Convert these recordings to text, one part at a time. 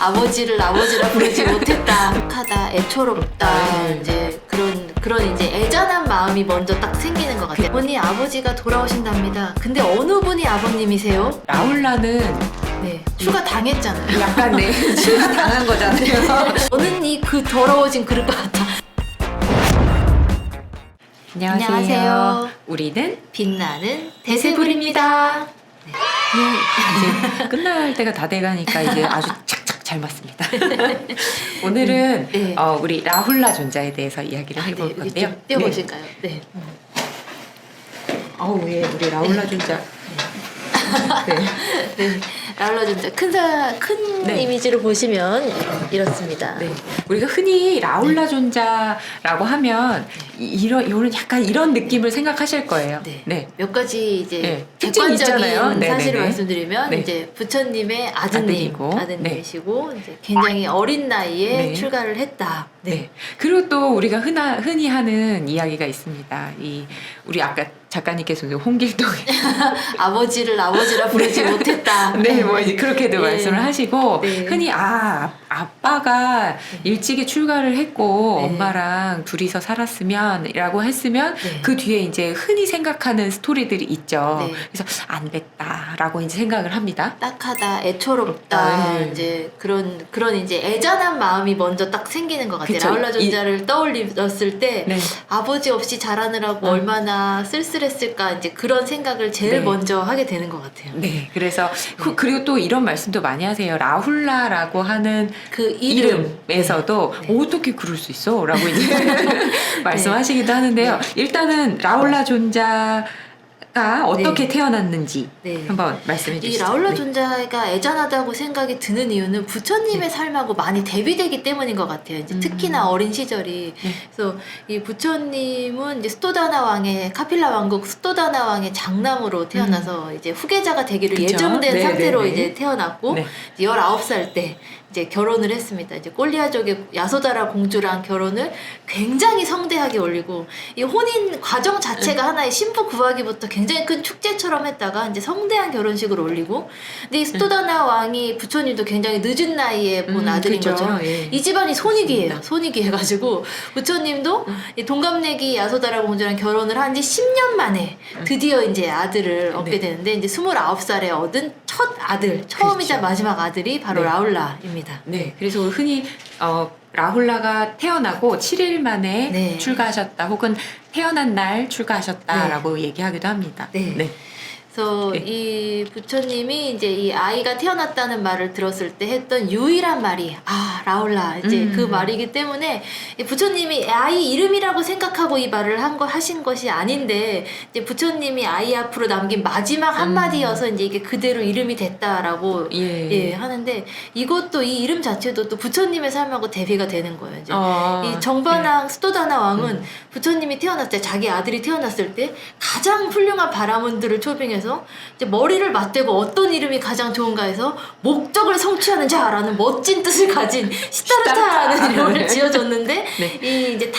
아버지를 아버지라 부르지 못했다. 하다 애초롭다. 이제 그런 이제 애잔한 마음이 먼저 딱 생기는 것 같아요. 본인 아버지가 돌아오신답니다. 근데 어느 분이 아버님이세요? 라울라는 네, 추가 당했잖아요. 약간 추가 당한 거잖아요. 저는 이 그 더러워진 그릇 같아. 안녕하세요. 우리는 빛나는 대세불입니다. 이제 끝날 때가 다 돼가니까 이제 아주 착착 잘 맞습니다. 오늘은 네. 우리 라훌라 존자에 대해서 이야기를 해볼 네, 건데요. 좀 띄워보실까요? 네. 예, 우리 라훌라 존자. 네. 네. 라울라 존자 큰 네. 이미지로 보시면 이렇습니다. 네. 우리가 흔히 라울라 존자라고 하면 이런 약간 이런 느낌을 생각하실 거예요. 네. 몇 가지 이제 네. 특징이 객관적인 있잖아요. 네, 사실을 네, 네. 말씀드리면 네. 이제 부처님의 아들이고, 아드님이시고 이제 굉장히 어린 나이에 네. 출가를 했다. 네. 그리고 또 우리가 흔히 하는 이야기가 있습니다. 우리 아까 작가님께서 홍길동에 아버지를 아버지라 부르지 못했다. 네, 뭐 이제 그렇게도 네. 말씀을 하시고 네. 흔히 아빠가 일찍이 출가를 했고 네. 엄마랑 둘이서 살았으면이라고 했으면 네. 그 뒤에 이제 흔히 생각하는 스토리들이 있죠. 네. 그래서 안 됐다라고 이제 생각을 합니다. 딱하다, 애초롭다. 네. 이제 그런 이제 애잔한 마음이 먼저 딱 생기는 것 같아요. 그쵸. 라울라 존자를 떠올렸을 때 네. 아버지 없이 자라느라고 얼마나 쓸쓸했을까 이제 그런 생각을 제일 네. 먼저 하게 되는 것 같아요. 네, 그래서 그리고 또 이런 말씀도 많이 하세요. 라훌라라고 하는 그 이름에서도 네. 어떻게 그럴 수 있어? 라고 이제 말씀하시기도 하는데요. 일단은 라울라 존자가 어떻게 태어났는지 네. 한번 말씀해 이 주시죠. 라울라 네. 존자가 애잔하다고 생각이 드는 이유는 부처님의 삶하고 많이 대비되기 때문인 것 같아요. 이제 특히나 어린 시절이. 네. 그래서 이 부처님은 이제 스토다나 왕의 카필라 왕국 스토다나 왕의 장남으로 태어나서 이제 후계자가 되기로 그쵸? 예정된 네, 상태로 네, 네. 이제 태어났고 네. 19살 때 이제 결혼을 했습니다. 이제 꼴리아족의 야소다라 공주랑 결혼을 굉장히 성대하게 올리고 이 혼인 과정 자체가 하나의 신부 구하기부터 굉장히 큰 축제처럼 했다가 이제 성대한 결혼식을 올리고 근데 이 스토다나 왕이 부처님도 굉장히 늦은 나이에 본 아들인 그죠. 것처럼 예. 이 집안이 손이기예요. 그렇습니다. 손이기 해가지고 부처님도 이 동갑내기 야소다라 공주랑 결혼을 한 지 10년 만에 드디어 이제 아들을 얻게 네. 되는데 이제 29살에 얻은 첫 아들 처음이자 그렇죠. 마지막 아들이 바로 네. 라울라입니다. 네, 그래서 흔히 라훌라가 태어나고 7일 만에 네. 출가하셨다 혹은 태어난 날 출가하셨다라고 얘기하기도 합니다. 네. 그래서 네. 이 부처님이 이제 이 아이가 태어났다는 말을 들었을 때 했던 유일한 말이 라울라 이제 그 말이기 때문에 이 부처님이 아이 이름이라고 생각하고 이 말을 하신 것이 아닌데 이제 부처님이 아이 앞으로 남긴 마지막 한마디여서 이제 이게 그대로 이름이 됐다라고 하는데 이것도 이 이름 자체도 또 부처님의 삶하고 대비가 되는 거예요. 이제 이 정반왕 스토다나 왕은 부처님이 태어났을 때 자기 아들이 태어났을 때 가장 훌륭한 바라문들을 초빙해서 이제 머리를 맞대고 어떤 이름이 가장 좋은가 해서 목적을 성취하는 자라는 멋진 뜻을 가진 시타르타라는 이름을 네. 지어줬는데 네. 이 이제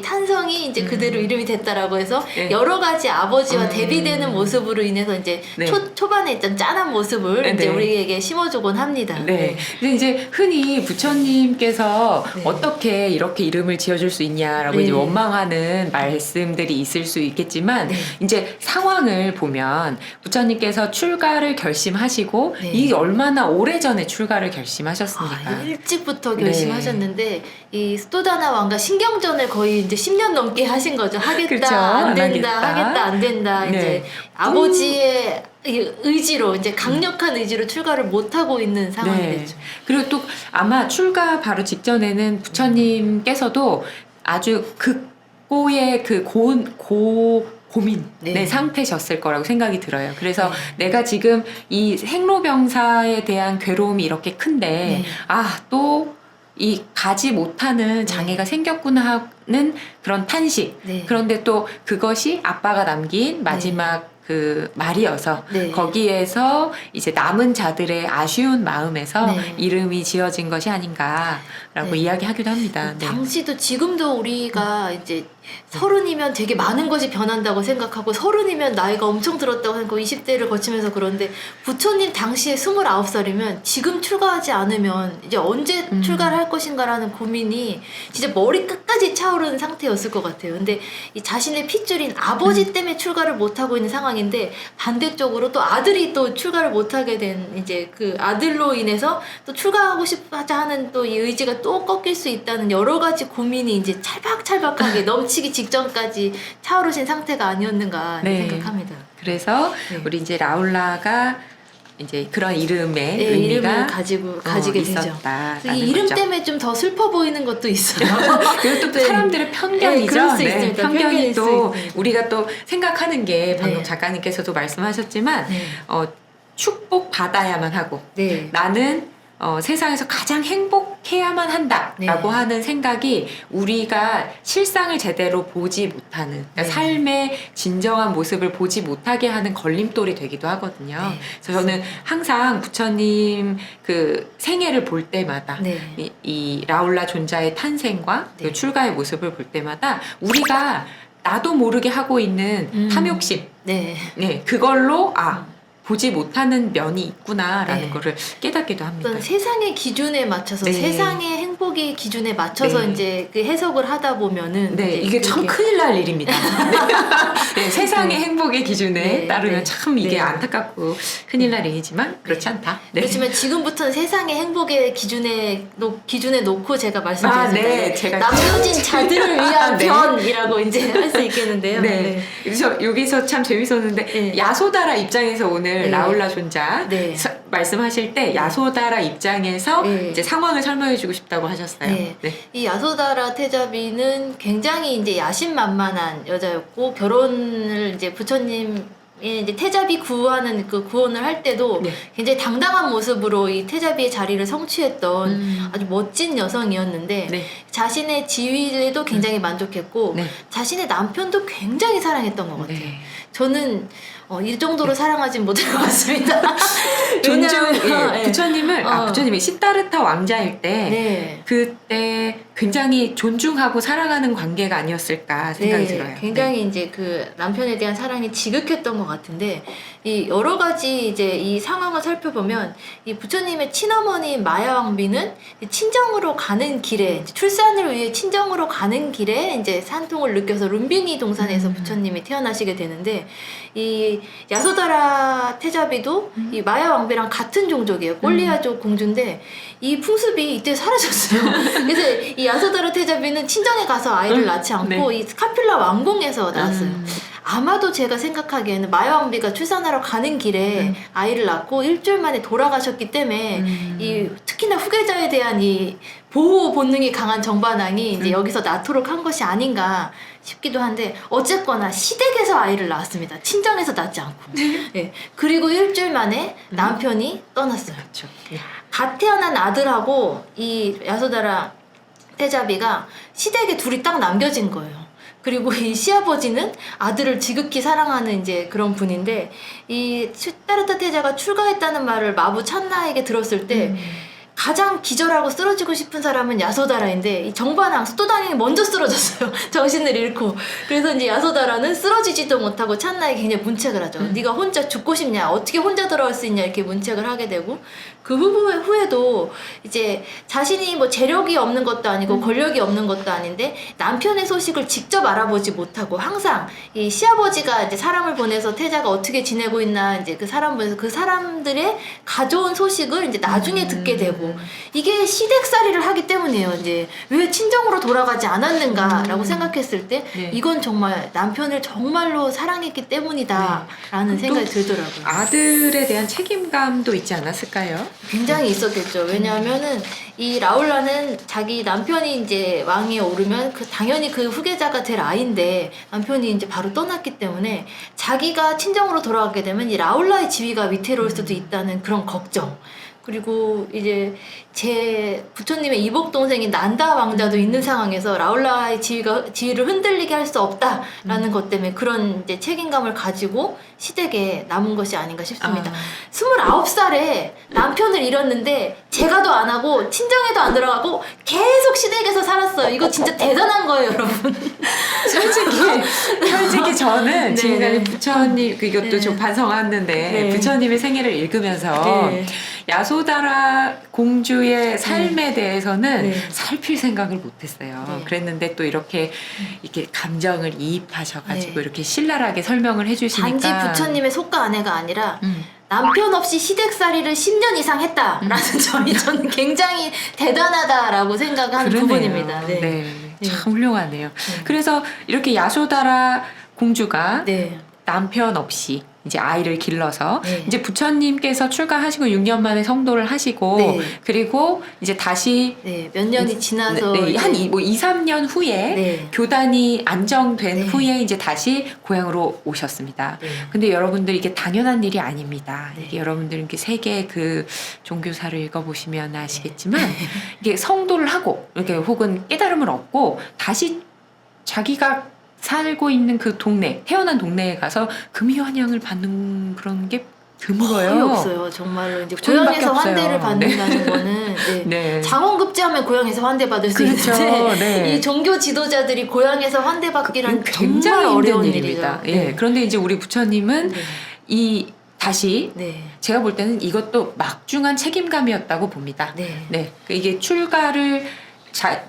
탄성이 이제 그대로 이름이 됐다라고 해서 네. 여러 가지 아버지와 대비되는 모습으로 인해서 이제 네. 초반에 있던 짠한 모습을 네. 이제 우리에게 심어주곤 합니다. 네. 근데 이제 흔히 부처님께서 네. 어떻게 이렇게 이름을 지어줄 수 있냐라고 네. 이제 원망하는 말씀들이 있을 수 있겠지만 네. 이제 상황을 보면 부처님께서 출가를 결심하시고 네. 이 얼마나 오래전에 출가를 결심하셨습니까? 일찍부터 네. 결심하셨는데 이 스토다나 왕과 신경전을 거의 이제 10년 넘게 하신 거죠. 하겠다, 그렇죠. 안 된다, 하겠다. 하겠다, 안 된다. 네. 이제 아버지의 이 의지로 이제 강력한 의지로 출가를 못 하고 있는 상황이 됐죠. 그리고 또 아마 출가 바로 직전에는 부처님께서도 아주 극고의 그 고민의 네. 상태셨을 거라고 생각이 들어요. 그래서 내가 지금 이 생로병사에 대한 괴로움이 이렇게 큰데 또 이 가지 못하는 장애가 생겼구나 하는 그런 탄식. 네. 그런데 또 그것이 아빠가 남긴 마지막 그 말이어서 네. 거기에서 이제 남은 자들의 아쉬운 마음에서 네. 이름이 지어진 것이 아닌가라고 네. 이야기하기도 합니다. 네. 당시도 지금도 우리가 이제 30이면 되게 많은 것이 변한다고 생각하고 30이면 나이가 엄청 들었다고 생각하고 20대를 거치면서 그런데 부처님 당시에 29살이면 지금 출가하지 않으면 이제 언제 출가를 할 것인가라는 고민이 진짜 머리 끝까지 차오르는 상태였을 것 같아요. 근데 이 자신의 핏줄인 아버지 때문에 출가를 못하고 있는 상황인데 반대쪽으로 또 아들이 또 출가를 못하게 된 이제 그 아들로 인해서 또 출가하고 싶어 하는 또 이 의지가 또 꺾일 수 있다는 여러 가지 고민이 이제 찰박찰박하게 넘치기 직전까지 차오르신 상태가 아니었는가 네. 생각합니다. 그래서 네. 우리 이제 라울라가 이제 그런 이름의 네, 의미가 이름을 가지게 되죠. 있었다. 이 이름 때문에 좀 더 슬퍼 보이는 것도 있어요. 그리고 또 네. 사람들의 편견이죠. 네, 그럴 수 있습니다. 편견이 편견일 또 수 있습니다. 우리가 또 생각하는 게 방금 네. 작가님께서도 말씀하셨지만 네. 축복 받아야만 하고 네. 나는 세상에서 가장 행복해야만 한다라고 네. 하는 생각이 우리가 실상을 제대로 보지 못하는 그러니까 네. 삶의 진정한 모습을 보지 못하게 하는 걸림돌이 되기도 하거든요. 네. 그래서 저는 항상 부처님 그 생애를 볼 때마다 네. 이 라울라 존자의 탄생과 네. 그 출가의 모습을 볼 때마다 우리가 나도 모르게 하고 있는 탐욕심, 네. 네, 그걸로 보지 못하는 면이 있구나라는 네. 거를 깨닫기도 합니다. 어떤 세상의 기준에 맞춰서 네. 세상의 행복의 기준에 맞춰서 네. 이제 그 해석을 하다 보면은 네, 이제 이게 참 그렇게- 큰일 날 일입니다. 네, 세상의 행복의 기준에 네, 따르면 네. 참 이게 네. 안타깝고 큰일 날 일이지만 그렇지 않다. 네. 그렇지만 지금부터는 세상의 행복의 기준에 놓고 제가 말씀드렸습니다. 네, 제가 남겨진 자들을 위한 네. 변이라고 이제 할 수 있겠는데요. 네. 그래서 여기서 참 재밌었는데 네. 야소다라 입장에서 오늘 네. 라울라 존자 네. 말씀하실 때 야소다라 입장에서 네. 이제 상황을 설명해주고 싶다고 하셨어요. 네. 이 야소다라 테자비는 굉장히 이제 야심만만한 여자였고 결혼을 이제 부처님 이제 태자비 구하는 그 구원을 할 때도 네. 굉장히 당당한 모습으로 이 태자비의 자리를 성취했던 아주 멋진 여성이었는데 네. 자신의 지위에도 굉장히 만족했고 네. 자신의 남편도 굉장히 사랑했던 것 같아요. 네. 저는 이 정도로 사랑하진 못할 것 같습니다. 존중, 왜냐면, 예, 부처님을 부처님이 시타르타 왕자일 때 네. 그때 굉장히 존중하고 사랑하는 관계가 아니었을까 생각이 들어요. 굉장히 이제 그 남편에 대한 사랑이 지극했던 것 같은데 이 여러 가지 이제 이 상황을 살펴보면 이 부처님의 친어머니인 마야왕비는 친정으로 가는 길에 이제 출산을 위해 친정으로 가는 길에 이제 산통을 느껴서 룸비니 동산에서 부처님이 태어나시게 되는데 이 야소다라 테자비도 이 마야왕비랑 같은 종족이에요. 꼴리아족 공주인데 이 풍습이 이때 사라졌어요. 그래서 이 야소다라 테자비는 친정에 가서 아이를 낳지 않고 네. 이 카필라 왕궁에서 낳았어요. 아마도 제가 생각하기에는 마야왕비가 출산하러 가는 길에 아이를 낳고 일주일 만에 돌아가셨기 때문에 이 특히나 후계자에 대한 이 보호 본능이 강한 정반왕이 이제 여기서 낳도록 한 것이 아닌가 싶기도 한데 어쨌거나 시댁에서 아이를 낳았습니다. 친정에서 낳지 않고. 네. 그리고 일주일 만에 남편이 떠났어요. 그렇죠. 갓 태어난 아들하고 이 야소다라 테자비가 시댁에 둘이 딱 남겨진 거예요. 그리고 이 시아버지는 아들을 지극히 사랑하는 이제 그런 분인데 이 시타르타 테자가 출가했다는 말을 마부 찬나에게 들었을 때 가장 기절하고 쓰러지고 싶은 사람은 야소다라인데 이 정반왕 수도당이 먼저 쓰러졌어요. 정신을 잃고. 그래서 이제 야소다라는 쓰러지지도 못하고 찬나에게 굉장히 문책을 하죠. 네가 혼자 죽고 싶냐? 어떻게 혼자 들어갈 수 있냐? 이렇게 문책을 하게 되고 그 후에도 이제 자신이 뭐 재력이 없는 것도 아니고 권력이 없는 것도 아닌데 남편의 소식을 직접 알아보지 못하고 항상 이 시아버지가 이제 사람을 보내서 태자가 어떻게 지내고 있나 이제 그 사람 보내서 그 사람들의 가져온 소식을 이제 나중에 듣게 되고 이게 시댁살이를 하기 때문이에요. 이제 왜 친정으로 돌아가지 않았는가라고 생각했을 때 네. 이건 정말 남편을 정말로 사랑했기 때문이다라는 생각이 들더라고요. 아들에 대한 책임감도 있지 않았을까요? 굉장히 있었겠죠. 왜냐하면은 이 라울라는 자기 남편이 이제 왕위에 오르면 당연히 그 후계자가 될 아이인데 남편이 이제 바로 떠났기 때문에 자기가 친정으로 돌아가게 되면 이 라울라의 지위가 위태로울 수도 있다는 그런 걱정. 그리고 이제 제 부처님의 이복 동생인 난다 왕자도 있는 상황에서 라울라의 지위를 흔들리게 할 수 없다라는 것 때문에 그런 이제 책임감을 가지고 시댁에 남은 것이 아닌가 싶습니다. 아. 29살에 남편을 잃었는데 제가도 안 하고 친정에도 안 들어가고 계속 시댁에서 살았어요. 이거 진짜 대단한 거예요, 여러분. 솔직히 저는 네. 지금까지 부처님 이것도 네. 좀 반성하는데 네. 부처님의 생애를 읽으면서 네. 야소다라 공주의 삶에 대해서는 네. 살필 생각을 못했어요. 네. 그랬는데 또 이렇게 감정을 이입하셔가지고 네. 이렇게 신랄하게 설명을 해주시니까 단지 부처님의 속가 아내가 아니라 음. 남편 없이 시댁살이를 10년 이상 했다라는 점이 저는 굉장히 대단하다라고 생각하는 그러네요. 부분입니다. 네. 네. 네. 참 훌륭하네요. 그래서 이렇게 야소다라 공주가 네. 남편 없이 이제 아이를 길러서 네. 이제 부처님께서 출가하시고 6년 만에 성도를 하시고 네. 그리고 이제 다시 네. 몇 년이 지나서 네, 이제- 한 2, 3년 후에 네. 교단이 안정된 네. 후에 이제 다시 고향으로 오셨습니다. 네. 근데 여러분들 이게 당연한 일이 아닙니다. 네. 이게 여러분들 이렇게 세계 그 종교사를 읽어보시면 아시겠지만 이게 성도를 하고 이렇게 혹은 깨달음을 얻고 다시 자기가 살고 있는 그 동네, 태어난 동네에 가서 금이환영을 받는 그런 게 드물어요. 거의 없어요. 정말로 이제 부처님밖에 고향에서 없어요. 환대를 받는다는 거는 네. 네. 장원급제하면 고향에서 환대받을 수 그렇죠. 있는데 네. 이 종교 지도자들이 고향에서 환대받기란 굉장히 정말 어려운 힘든 일이죠. 일입니다. 예. 그런데 이제 우리 부처님은 네. 이 다시 네. 제가 볼 때는 이것도 막중한 책임감이었다고 봅니다. 네. 네. 이게 출가를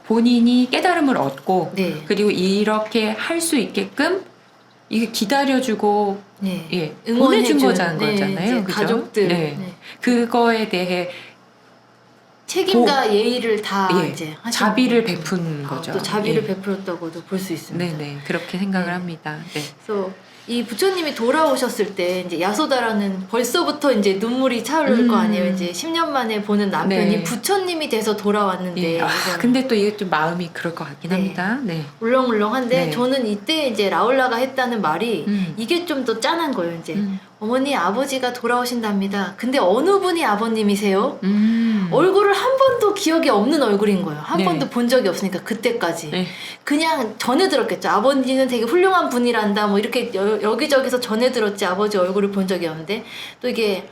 본인이 깨달음을 얻고 네. 그리고 이렇게 할 수 있게끔 이게 기다려주고 네. 예, 응원해준, 보내준 네, 거잖아요. 이제 그죠? 가족들 네. 네. 그거에 대해 책임과 예의를 다 예, 이제 하신 자비를 거죠. 베푼 거죠. 또 자비를 예. 베풀었다고도 볼 수 있습니다. 네네 그렇게 생각을 네. 합니다. 네. 그래서 이 부처님이 돌아오셨을 때 이제 야소다라는 벌써부터 이제 눈물이 차오를 거 아니에요. 이제 10년 만에 보는 남편이 네. 부처님이 돼서 돌아왔는데 예. 근데 또 이게 좀 마음이 그럴 것 같긴 네. 합니다. 네. 울렁울렁한데 네. 저는 이때 이제 라울라가 했다는 말이 음. 이게 좀 더 짠한 거예요. 이제 음. 어머니 아버지가 돌아오신답니다. 근데 어느 분이 아버님이세요? 음. 얼굴을 한 번도 기억이 없는 얼굴인 거예요. 한 네. 번도 본 적이 없으니까 그때까지. 네. 그냥 전해 들었겠죠. 아버지는 되게 훌륭한 분이란다. 뭐 이렇게 여기저기서 전해 들었지. 아버지 얼굴을 본 적이 없는데 또 이게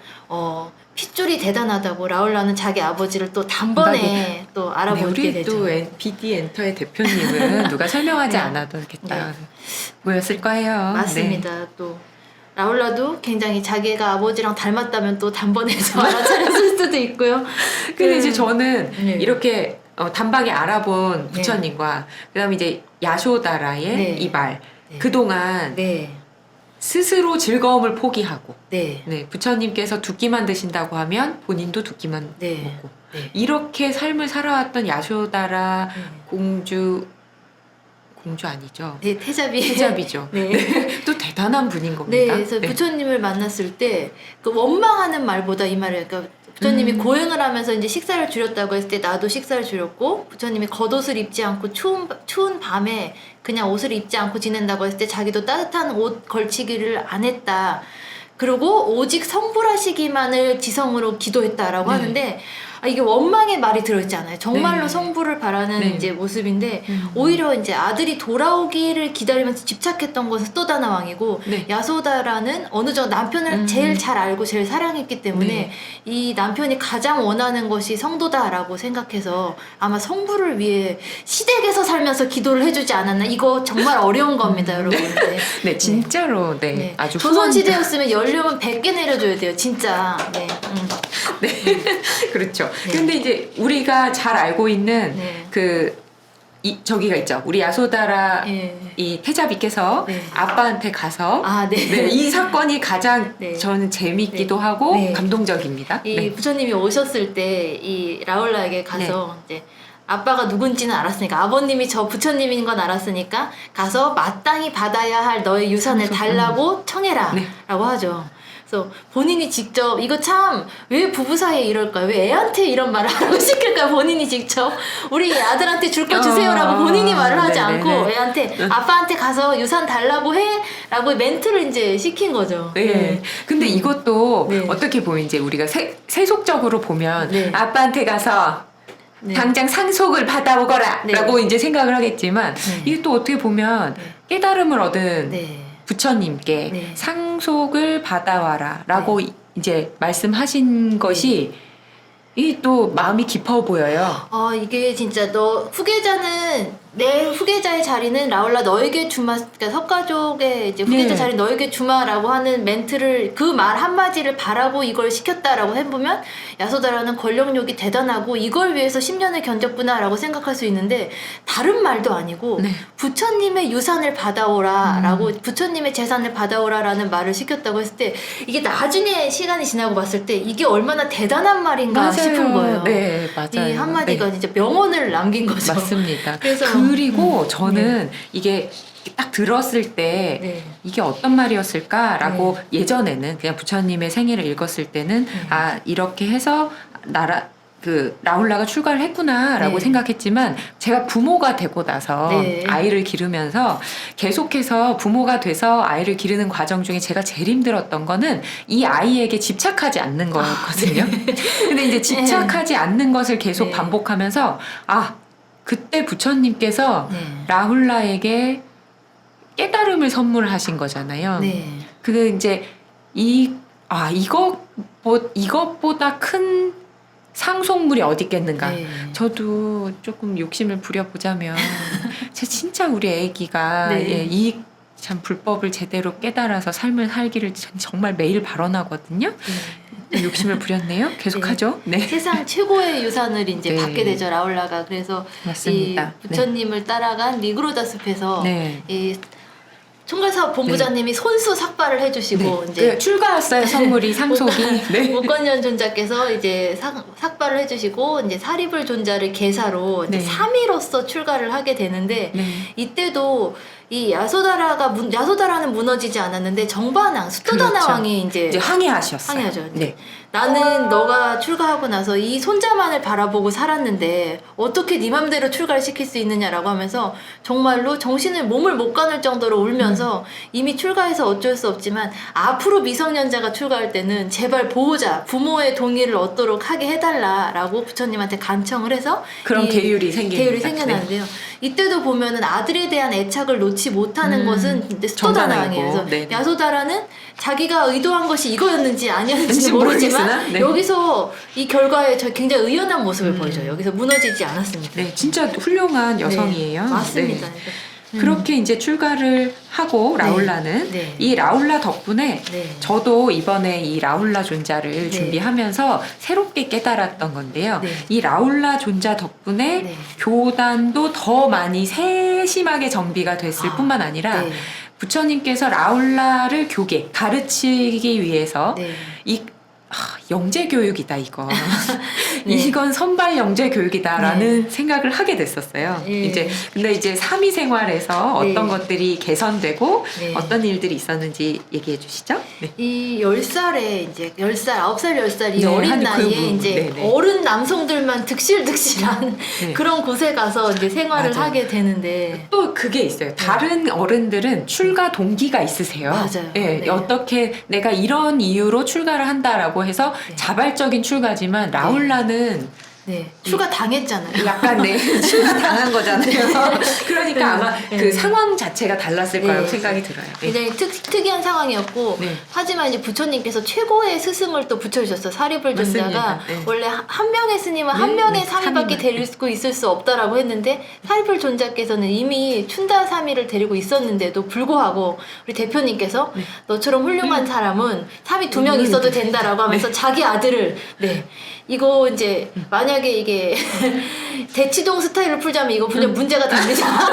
핏줄이 대단하다고 라울라는 자기 아버지를 또 단번에 또 네, 알아보게 우리 되죠. 또 BD 엔터의 대표님은 누가 설명하지 네. 않아도 이렇게 딱 네. 모였을 거예요. 맞습니다. 또 라울라도 굉장히 자기가 아버지랑 닮았다면 또 단번에서 알아차렸을 수도 있고요. 근데 이제 저는 네. 이렇게 단방에 알아본 네. 부처님과 그다음에 이제 야쇼다라의 네. 이 말 네. 그동안 네, 스스로 즐거움을 포기하고 네, 네, 부처님께서 두 끼만 드신다고 하면 본인도 두 끼만 네. 먹고 네. 이렇게 삶을 살아왔던 야쇼다라 네. 공주 아니죠? 네, 태자비. 태자비죠. 네. 또 대단한 분인 네, 겁니다. 그래서 부처님을 만났을 때 그 원망하는 말보다 이 말을 그러니까 부처님이 고행을 하면서 이제 식사를 줄였다고 했을 때 나도 식사를 줄였고 부처님이 겉옷을 입지 않고 추운 밤에 그냥 옷을 입지 않고 지낸다고 했을 때 자기도 따뜻한 옷 걸치기를 안 했다. 그리고 오직 성불하시기만을 지성으로 기도했다라고 네. 하는데 이게 원망의 말이 들어있지 않아요. 정말로 네. 성불을 바라는 네. 이제 모습인데 오히려 이제 아들이 돌아오기를 기다리면서 집착했던 것은 또다나 왕이고 네. 야소다라는 어느 정도 남편을 제일 잘 알고 제일 사랑했기 때문에 네. 이 남편이 가장 원하는 것이 성도다라고 생각해서 아마 성불을 위해 시댁에서 살면서 기도를 해주지 않았나. 이거 정말 어려운 겁니다, 여러분. 네. 네, 진짜로 네, 네. 아주 조선시대였으면 연료면 100개 내려줘야 돼요, 진짜. 네. 그렇죠. 네. 근데 이제 우리가 잘 알고 있는 네. 저기가 있죠. 우리 야소다라 예. 이 태자비께서 네. 아빠한테 가서 아, 네. 네, 이 사건이 가장 네. 저는 재미있기도 네. 하고 네. 감동적입니다. 이 네. 부처님이 오셨을 때 이 라울라에게 가서 이제 아빠가 누군지는 알았으니까 아버님이 저 부처님인 건 알았으니까 가서 마땅히 받아야 할 너의 유산을 달라고 청해라 네. 라고 하죠. 그래서 본인이 직접 이거 참 왜 부부 사이에 이럴까요? 왜 애한테 이런 말을 하고 시킬까요? 본인이 직접 우리 아들한테 줄 거 주세요라고 본인이 말을 하지 않고 애한테 아빠한테 가서 유산 달라고 해라고 멘트를 이제 시킨 거죠. 네. 근데 이것도 네. 어떻게 보면 이제 우리가 세속적으로 보면 네. 아빠한테 가서 네. 당장 상속을 받아오거라 네. 라고 이제 생각을 하겠지만 네. 이게 또 어떻게 보면 네. 깨달음을 얻은 네. 부처님께 네. 상속을 받아와라라고 이제 말씀하신 것이 이 또 마음이 깊어 보여요. 이게 진짜 너 후계자는 내 후계자의 자리는 라울라 너에게 주마, 그러니까 석가족의 이제 후계자 네. 자리 너에게 주마라고 하는 멘트를 그 말 한마디를 바라고 이걸 시켰다라고 해보면 야소다라는 권력욕이 대단하고 이걸 위해서 10년을 견뎠구나라고 생각할 수 있는데 다른 말도 아니고 네. 부처님의 유산을 받아오라라고 부처님의 재산을 받아오라라는 말을 시켰다고 했을 때 이게 나중에 시간이 지나고 봤을 때 이게 얼마나 대단한 말인가 맞아요. 싶은 거예요. 네, 맞아요. 이 한마디가 네. 진짜 명언을 남긴 거죠. 맞습니다. 그래서 그리고 저는 이게 딱 들었을 때 네. 이게 어떤 말이었을까라고 예전에는 그냥 부처님의 생애를 읽었을 때는 아 이렇게 해서 라울라가 출가를 했구나라고 네. 생각했지만 제가 부모가 되고 나서 네. 아이를 기르면서 계속해서 부모가 돼서 아이를 기르는 과정 중에 제가 제일 힘들었던 거는 이 아이에게 집착하지 않는 거였거든요. 근데 이제 집착하지 않는 것을 계속 네. 반복하면서 그때 부처님께서 네. 라훌라에게 깨달음을 선물하신 거잖아요. 네. 그 이제 이것보다 큰 상속물이 어디 있겠는가. 네. 저도 조금 욕심을 부려보자면 진짜 우리 애기가 네. 이 참 불법을 제대로 깨달아서 삶을 살기를 정말 매일 발언하거든요. 욕심을 부렸네요. 계속하죠. 네. 세상 최고의 유산을 이제 네. 받게 되죠 라울라가. 그래서 맞습니다. 이 부처님을 따라간 미그로다 숲에서 네. 이 총괄사업 본부장님이 손수 삭발을 해주시고 이제 출가였어요. 선물이 상속이. 네. 목건년 존자께서 이제 삭발을 해주시고 이제 사리불 존자를 계사로 이제 네. 3위로서 출가를 하게 되는데 네. 이때도 이 야소다라는 무너지지 않았는데 정반왕 수토다나 그렇죠. 왕이 이제 항해하셨어요. 항해하죠. 네. 나는 너가 출가하고 나서 이 손자만을 바라보고 살았는데 어떻게 네 맘대로 출가를 시킬 수 있느냐라고 하면서 정말로 몸을 못 가눌 정도로 울면서 이미 출가해서 어쩔 수 없지만 앞으로 미성년자가 출가할 때는 제발 보호자 부모의 동의를 얻도록 하게 해달라라고 부처님한테 간청을 해서 그런 이 계율이 생깁니다. 생겨나는데요. 이때도 보면은 아들에 대한 애착을 놓지 못하는 것은 수토다나 왕이에요. 그래서 네. 야소다라는 자기가 의도한 것이 이거였는지 아니었는지 모르지만 네. 여기서 이 결과에 저 굉장히 의연한 모습을 보여줘요. 여기서 무너지지 않았습니다. 네, 진짜 훌륭한 여성이에요. 네, 맞습니다. 네. 그렇게 이제 출가를 하고 라울라는 네. 이 라울라 덕분에 네. 저도 이번에 이 라울라 존자를 준비하면서 새롭게 깨달았던 건데요. 네. 이 라울라 존자 덕분에 네. 교단도 더 많이 세심하게 정비가 됐을 뿐만 아니라 네. 부처님께서 라울라를 가르치기 위해서 네. 이 영재 교육이다 이거. 네. 이건 선발 영재 교육이다라는 생각을 하게 됐었어요. 네. 근데 이제 사미 생활에서 어떤 네. 것들이 개선되고 네. 어떤 일들이 있었는지 얘기해 주시죠. 네. 이 10살에 이제 10살, 9살, 10살 이 네, 어린 한 나이에 그룹. 이제 네, 네. 어른 남성들만 득실득실한 네. 그런 곳에 가서 이제 생활을 맞아요. 하게 되는데 또 그게 있어요. 다른 어른들은 출가 동기가 있으세요. 맞아요. 네, 네. 어떻게 내가 이런 이유로 출가를 한다라고 해서 네. 자발적인 출가지만 라울라는 출가 당했잖아요. 약간 출가 당한 거잖아요. 그러니까 아마 네. 그 상황 자체가 달랐을 네. 거라고 생각이 들어요. 네. 굉장히 특이한 상황이었고 네. 하지만 이제 부처님께서 최고의 스승을 또 붙여주셨어요. 사리불 존자가 맞습니다. 네. 원래 한 명의 스님은 네, 한 명의 네, 사미밖에 사미만. 데리고 있을 수 없다라고 했는데 사리불 존자께서는 이미 춘다 사미를 데리고 있었는데도 불구하고 우리 대표님께서 너처럼 훌륭한 사람은 사미 2명 있어도 된다라고 하면서 자기 아들을 이거 이제 만약에 이게 대치동 스타일을 풀자면 이거 분명 문제가 됩니다.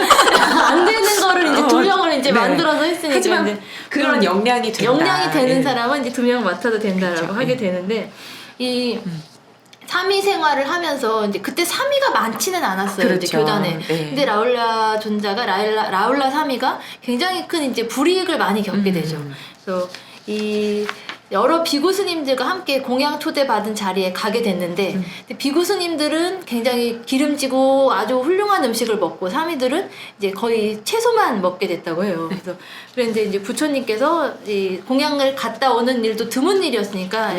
안 되는 거를 이제 2명을 이제 네. 만들어서 했으니까 하지만 이제 그런 역량이 된다. 역량이 되는 네. 사람은 이제 2명 맡아도 된다라고 그렇죠. 하게 되는데 이 사미 생활을 하면서 이제 그때 사미가 많지는 않았어요. 그렇죠. 이제 교단에. 네. 근데 라울라 존자가 라울라 사미가 굉장히 큰 이제 불이익을 많이 겪게 되죠. 그래서 이 여러 비구 스님들과 함께 공양 초대받은 자리에 가게 됐는데 근데 비구 스님들은 굉장히 기름지고 아주 훌륭한 음식을 먹고 사미들은 이제 거의 채소만 먹게 됐다고 해요. 그런데 이제 부처님께서 이 공양을 갔다 오는 일도 드문 일이었으니까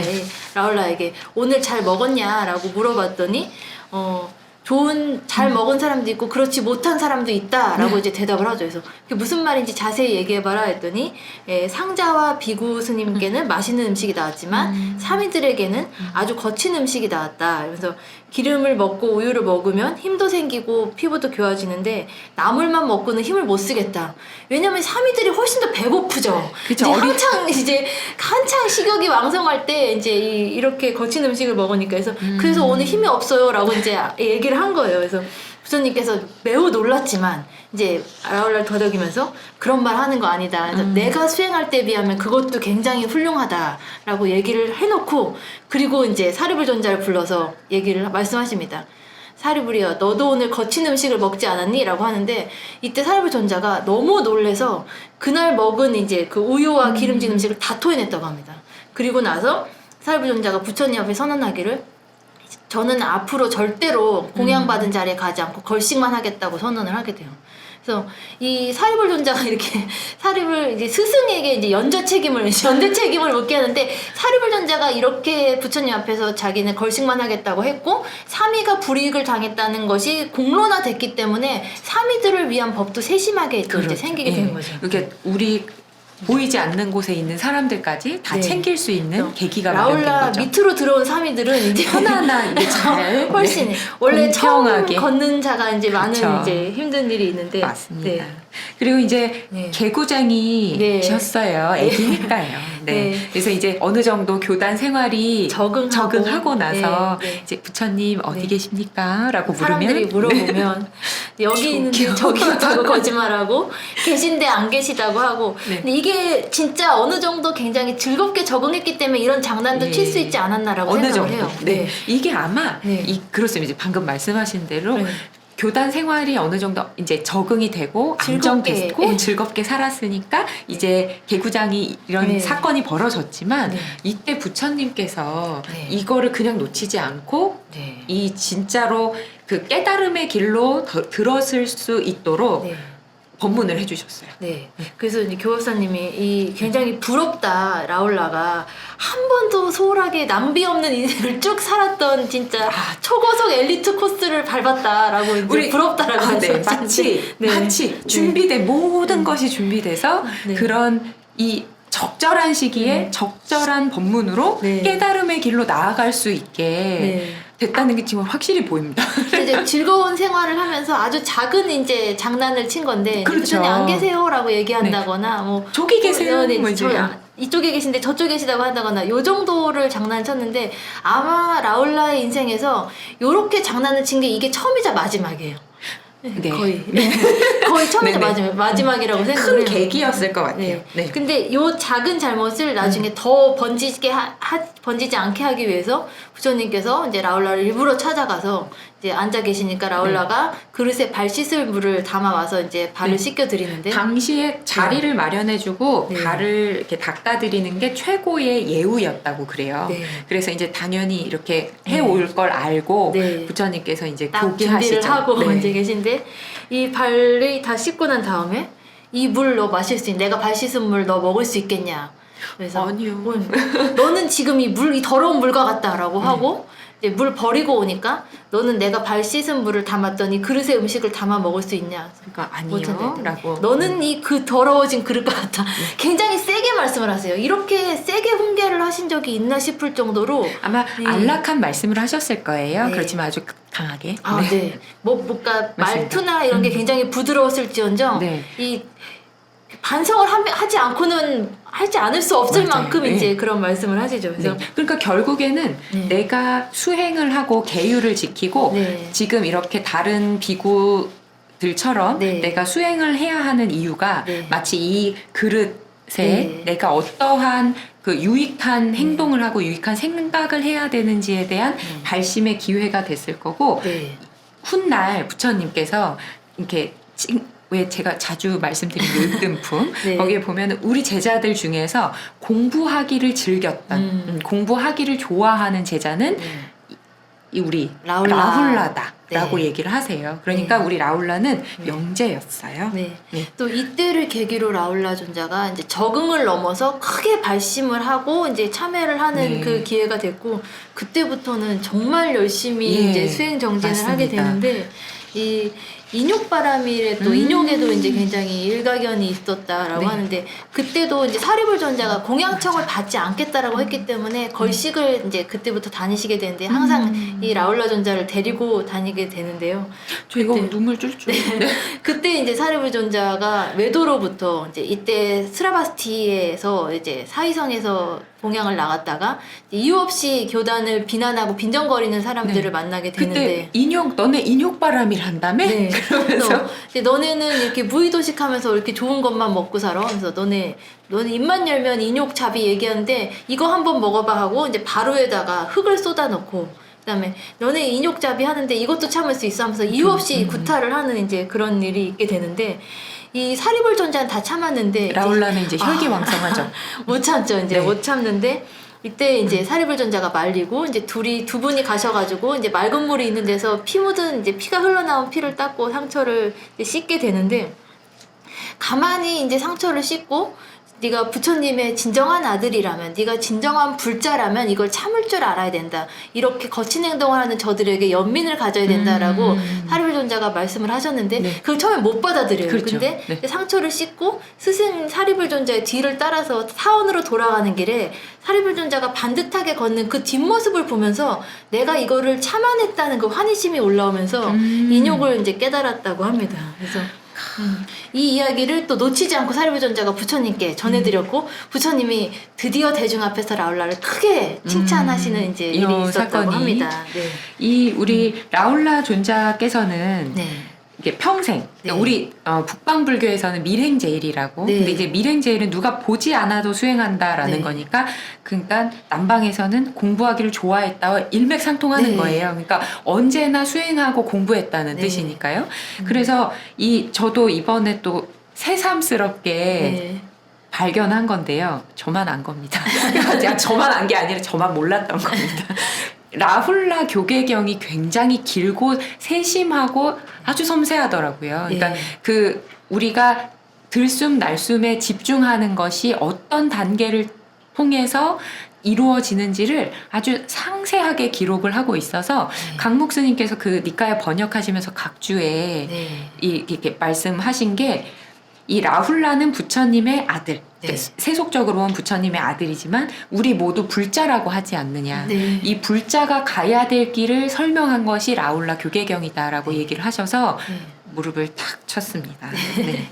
라울라에게 오늘 잘 먹었냐라고 물어봤더니 좋은 잘 먹은 사람도 있고 그렇지 못한 사람도 있다라고 이제 대답을 하죠. 그래서 그게 무슨 말인지 자세히 얘기해봐라 했더니 상자와 비구 스님께는 맛있는 음식이 나왔지만 사미들에게는 아주 거친 음식이 나왔다. 그래서 기름을 먹고 우유를 먹으면 힘도 생기고 피부도 좋아지는데 나물만 먹고는 힘을 못 쓰겠다. 왜냐면 사미들이 훨씬 더 배고프죠. 그쵸, 이제 한창 식욕이 왕성할 때 이제 이렇게 거친 음식을 먹으니까 그래서 오늘 힘이 없어요라고 이제 얘기를 한 거예요. 그래서 부처님께서 매우 놀랐지만 이제 라울라를 더덕이면서 그런 말 하는 거 아니다. 그래서 내가 수행할 때에 비하면 그것도 굉장히 훌륭하다라고 얘기를 해놓고 그리고 이제 사리불 존자를 불러서 얘기를 말씀하십니다. 사리불이여 너도 오늘 거친 음식을 먹지 않았니? 라고 하는데 이때 사리불 존자가 너무 놀래서 그날 먹은 이제 그 우유와 기름진 음식을 다 토해냈다고 합니다. 그리고 나서 사리불 존자가 부처님 앞에 선언하기를 저는 앞으로 절대로 공양받은 자리에 가지 않고 걸식만 하겠다고 선언을 하게 돼요. 그래서 이 사리불 존자가 이렇게 사리불 이제 스승에게 이제 연대 책임을 묻게 하는데 사리불 존자가 이렇게 부처님 앞에서 자기는 걸식만 하겠다고 했고 사미가 불이익을 당했다는 것이 공론화됐기 때문에 사미들을 위한 법도 세심하게 이제 생기게 되는 거죠. 이렇게 우리 보이지 않는 곳에 있는 사람들까지 다 챙길 수 있는 계기가 마련된 라울라 거죠. 밑으로 들어온 사미들은 이제 하나하나 이게 잘 훨씬 원래 공평하게. 처음 걷는 자가 이제 많은 그쵸. 이제 힘든 일이 있는데 맞습니다. 그리고 이제 개구장이셨어요. 애기니까요. 그래서 이제 어느 정도 교단 생활이 적응하고 나서 이제 부처님 어디 계십니까? 라고 사람들이 물어보면 여기 있는데 저기 있다고 거짓말하고 계신데 안 계시다고 하고 근데 이게 진짜 어느 정도 굉장히 즐겁게 적응했기 때문에 이런 장난도 칠 수 있지 않았나라고 어느 생각을 정도. 해요. 이게 아마 그렇습니다. 이제 방금 말씀하신 대로 교단 생활이 어느 정도 이제 적응이 되고 안정됐고 즐겁게 살았으니까 이제 개구장이 이런 사건이 벌어졌지만 이때 부처님께서 이거를 그냥 놓치지 않고 이 진짜로 그 깨달음의 길로 들었을 수 있도록 법문을 해주셨어요. 그래서 이제 교법사님이 이 굉장히 부럽다 라울라가 한 번도 소홀하게 낭비 없는 인생을 쭉 살았던 진짜 초고속 엘리트 코스를 밟았다라고 이제 부럽다라고 마치 준비된 모든 것이 준비돼서 그런 이 적절한 시기에 적절한 법문으로 깨달음의 길로 나아갈 수 있게 됐다는 게 지금 확실히 보입니다. 이제 즐거운 생활을 하면서 아주 작은 이제 장난을 친 건데 부처님 안 계세요라고 얘기한다거나 뭐 저기 계세요. 이쪽에 계신데 저쪽에 계시다고 한다거나 요 정도를 장난을 쳤는데 아마 라울라의 인생에서 요렇게 장난을 친 게 이게 처음이자 마지막이에요. 거의 처음이자 마지막이라고 생각해요. 큰 계기였을 것 같아요. 근데 요 작은 잘못을 나중에 더 번지지 않게 하기 위해서 부처님께서 이제 라울라를 일부러 찾아가서 이제 앉아 계시니까 라울라가 그릇에 발 씻을 물을 담아와서 이제 발을 씻겨드리는데 당시에 자리를 마련해주고 발을 이렇게 닦아드리는 게 최고의 예우였다고 그래요. 그래서 이제 당연히 이렇게 해올 걸 알고 부처님께서 이제 교기하시죠. 준비를 하고 이제 계신데 이 발을 다 씻고 난 다음에 이 물 너 마실 수 있니? 내가 발 씻은 물 너 먹을 수 있겠냐? 그래서 아니요. 너는 지금 이 더러운 물과 같다라고 하고 이제 물 버리고 오니까 너는 내가 발 씻은 물을 담았더니 그릇에 음식을 담아 먹을 수 있냐? 그러니까 아니요. 라고. 너는 이 그 더러워진 그릇과 같다. 굉장히 세게 말씀을 하세요. 이렇게 세게 훈계를 하신 적이 있나 싶을 정도로 아마 안락한 말씀을 하셨을 거예요. 그렇지만 아주 강하게. 뭔가 말투나 이런 게 굉장히 부드러웠을지언정 이 반성을 하지 않고는 하지 않을 수 없을 만큼 이제 그런 말씀을 하시죠. 그래서 그러니까 결국에는 내가 수행을 하고 계율을 지키고 지금 이렇게 다른 비구들처럼 내가 수행을 해야 하는 이유가 마치 이 그릇에 내가 어떠한 그 유익한 행동을 하고 유익한 생각을 해야 되는지에 대한 발심의 기회가 됐을 거고 훗날 부처님께서 이렇게 왜 제가 자주 말씀드린 율등품 거기에 보면 우리 제자들 중에서 공부하기를 즐겼던 공부하기를 좋아하는 제자는 이 우리 라울라. 라훌라다라고 네. 얘기를 하세요. 그러니까 네. 우리 라울라는 명제였어요. 네. 네. 또 이때를 계기로 라울라 존자가 이제 적응을 넘어서 크게 발심을 하고 이제 참여를 하는 네. 그 기회가 됐고 그때부터는 정말 열심히 예, 이제 수행 정진을 하게 맞습니다. 되는데 이 인욕바람일에 또 인욕에도 이제 굉장히 일가견이 있었다라고 네. 하는데 그때도 이제 사리불 존자가 공양청을 받지 않겠다라고 했기 때문에 걸식을 이제 그때부터 다니시게 되는데 항상 이 라울라 존자를 데리고 다니게 되는데요. 저 이거 그때- 눈물 쫄쫄. 네. 그때 이제 사리불 존자가 외도로부터 이제 이때 스라바스티에서 이제 사위성에서 봉양을 나갔다가 이유 없이 교단을 비난하고 빈정거리는 사람들을 네. 만나게 그때 되는데 너네 인욕바람일 한다며? 네. 그러면서 그래서 이제 너네는 이렇게 무의도식하면서 이렇게 좋은 것만 먹고 살아. 그래서 너네 입만 열면 인욕잡이 얘기하는데 이거 한번 먹어봐 하고 이제 바로에다가 흙을 쏟아놓고 그다음에 너네 인욕잡이 하는데 이것도 참을 수 있어 하면서 이유 없이 구타를 하는 이제 그런 일이 있게 되는데 이 사리불 존자는 다 참았는데 이제 라울라는 이제 혈기왕성하죠. 못 참죠. 이제 네. 못 참는데 이때 이제 사리불 존자가 말리고 이제 두 분이 가셔가지고 이제 맑은 물이 있는 데서 피 묻은 이제 피가 흘러나온 피를 닦고 상처를 이제 씻게 되는데 가만히 이제 상처를 씻고 네가 부처님의 진정한 아들이라면 네가 진정한 불자라면 이걸 참을 줄 알아야 된다. 이렇게 거친 행동을 하는 저들에게 연민을 가져야 된다라고 사리불 존자가 말씀을 하셨는데 네. 그걸 처음에 못 받아들여요. 그렇죠. 근데 네. 상처를 씻고 스승 사리불 존자의 뒤를 따라서 사원으로 돌아가는 길에 사리불 존자가 반듯하게 걷는 그 뒷모습을 보면서 내가 이거를 참아냈다는 그 환희심이 올라오면서 인욕을 이제 깨달았다고 합니다. 그래서 이 이야기를 또 놓치지 않고 사리불 존자가 부처님께 전해드렸고 부처님이 드디어 대중 앞에서 라울라를 크게 칭찬하시는 이제 일이 이 있었다고 사건이. 합니다. 네. 이 우리 라울라 존자께서는 네. 이게 평생 네. 우리 북방불교에서는 밀행제일이라고 네. 근데 이제 밀행제일은 누가 보지 않아도 수행한다라는 네. 거니까 그러니까 남방에서는 공부하기를 좋아했다와 일맥상통하는 네. 거예요. 그러니까 언제나 수행하고 공부했다는 네. 뜻이니까요. 그래서 저도 이번에 또 새삼스럽게 네. 발견한 건데요. 저만 안 겁니다. 저만 안 게 아니라 저만 몰랐던 겁니다. 라훌라 교계경이 굉장히 길고 세심하고 아주 섬세하더라고요. 그러니까 네. 그 우리가 들숨 날숨에 집중하는 것이 어떤 단계를 통해서 이루어지는지를 아주 상세하게 기록을 하고 있어서 네. 강목 스님께서 그 니카야 번역하시면서 각주에 네. 이렇게 말씀하신 게 이 라훌라는 부처님의 아들, 네. 세속적으로 보면 부처님의 아들이지만 우리 모두 불자라고 하지 않느냐. 네. 이 불자가 가야 될 길을 설명한 것이 라울라 교계경이다라고 얘기를 하셔서 네. 무릎을 탁 쳤습니다. 네.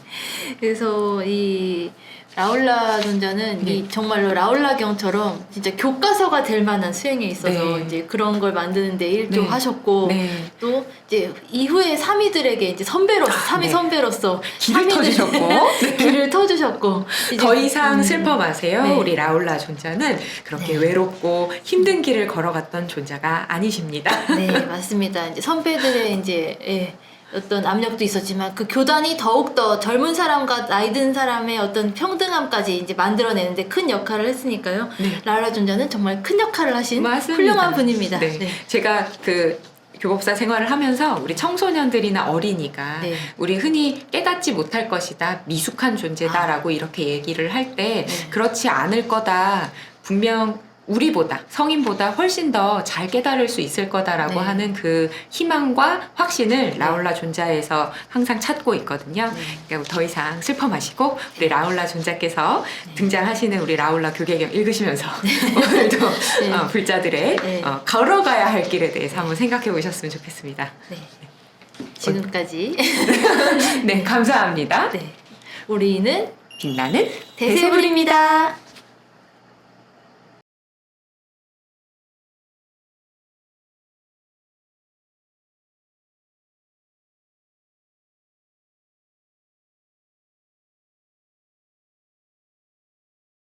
그래서 이 라울라 존자는 네. 이 정말로 라울라경처럼 진짜 교과서가 될 만한 수행에 있어서 네. 이제 그런 걸 만드는데 일조하셨고 네. 또 이제 이후에 사미들에게 이제 선배로서 사미 네. 선배로서 길을 사미들- 터주셨고 길을 터주셨고 이제 더 이상 슬퍼 마세요. 네. 우리 라울라 존자는 그렇게 네. 외롭고 힘든 길을 걸어갔던 존자가 아니십니다. 네 맞습니다. 이제 선배들의 이제 어떤 압력도 있었지만 그 교단이 더욱더 젊은 사람과 나이 든 사람의 어떤 평등함까지 이제 만들어내는데 큰 역할을 했으니까요. 네. 라울라 존자는 정말 큰 역할을 하신 맞습니다. 훌륭한 분입니다. 네. 네. 제가 그 교법사 생활을 하면서 우리 청소년들이나 어린이가 네. 우리 흔히 깨닫지 못할 것이다, 미숙한 존재다라고 이렇게 얘기를 할 때 네. 그렇지 않을 거다, 분명 우리보다 성인보다 훨씬 더 잘 깨달을 수 있을 거다라고 네. 하는 그 희망과 확신을 라울라 존자에서 항상 찾고 있거든요. 네. 그러니까 더 이상 슬퍼 마시고 우리 라울라 존자께서 네. 등장하시는 우리 라울라 교계경 읽으시면서 오늘도 네. 불자들의 네. 걸어가야 할 길에 대해서 한번 생각해 보셨으면 좋겠습니다. 네. 지금까지 네, 감사합니다. 네. 우리는 빛나는 대세불입니다.